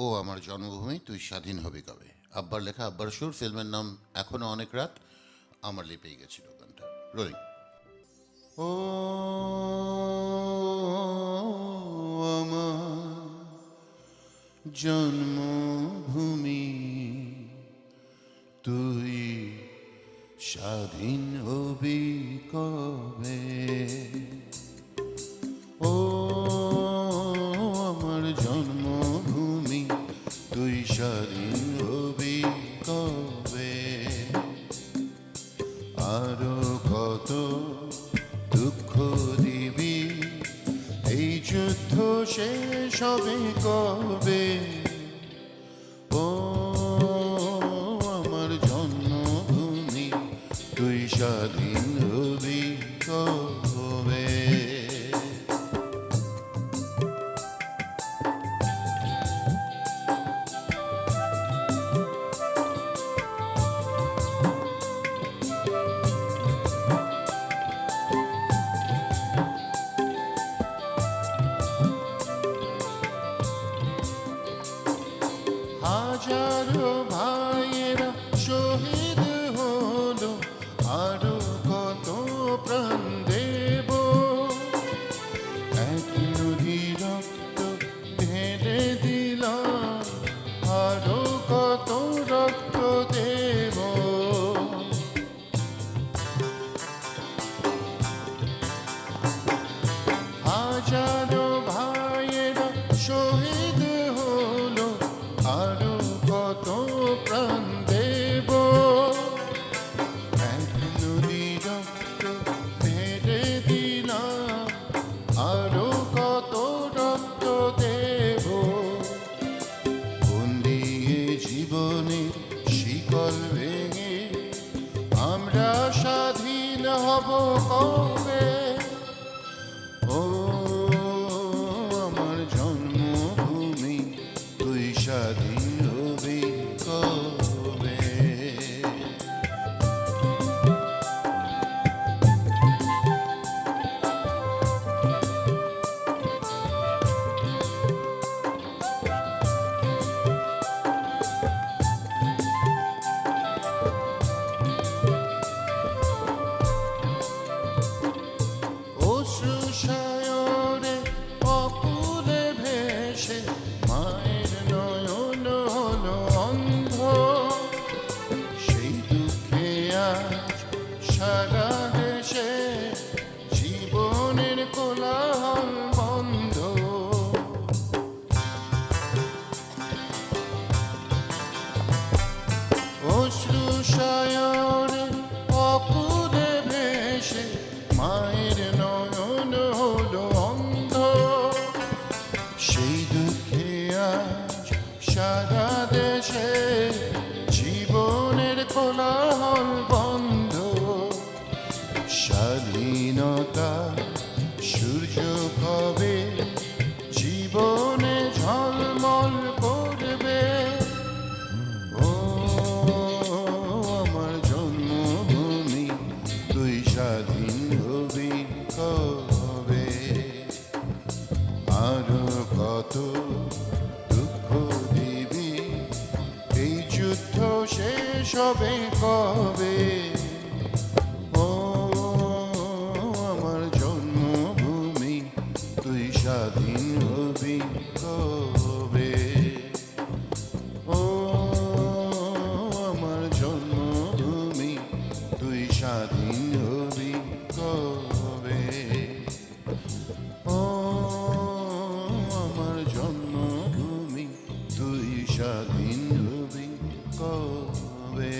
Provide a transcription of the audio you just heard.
ও আমার জন্মভূমি তুই স্বাধীন হবি কবে। আব্বার লেখা, আব্বার সুর, ফিল্মের নাম এখনো অনেক রাত। আমার লিপেই গেছিল গানটা। রোলিং। ও আমার জন্মভূমি তুই স্বাধীন হবি কবে। ও আমার জন্মভূমি তুই স্বাধীন হবি কবে। আরো কত দুঃখ দিবি, এই যুদ্ধ শেষ হবে কবে। ও আমার জন্মভূমি তুই স্বাধীন হবি কবে। হাজারো ভাইয়েরা শহীদ হলো, আরো কত প্রাণ দেব। এক নদী রক্ত ঢেলে দিলাম, আরো কত রক্ত দেব। হাজারো ভাইয়েরা শহীদ হলো, আরো কত প্রাণ দেব। এক নদী রক্ত ঢেলে দিলাম, আরো কত রক্ত দেব। বন্দিয়ে জীবনের শিকল ভেঙে আমরা স্বাধীন হব কবে। ও আমার জন্মভূমি তুই স্বাধীন হবি কবে। অশ্রু সায়রে অকুলে ভেসে মায়ের নয়ন হলো অন্ধ। সেই দুঃখে আজ সারা দেশে জীবনের কোলাহল বন্ধ। অশ্রু সায়রে অকুলে ভেসে মায়ের নয়ন হলো অন্ধ। সেই দুঃখে আজ সারা দেশে জীবনের কোলাহল বন্ধ। স্বাধীনতা সূর্য কবে জীবনে ঝলমল করবে। ও আমার জন্মভূমি তুই স্বাধীন হবি কবে। আরো কত দুঃখ দিবি, এই যুদ্ধ শেষ হবে কবে। ও আমার জন্মভূমি তুই স্বাধীন হবি কবে। ও আমার জন্মভূমি তুই স্বাধীন হবি কবে। ও আমার জন্মভূমি তুই স্বাধীন হবি কবে।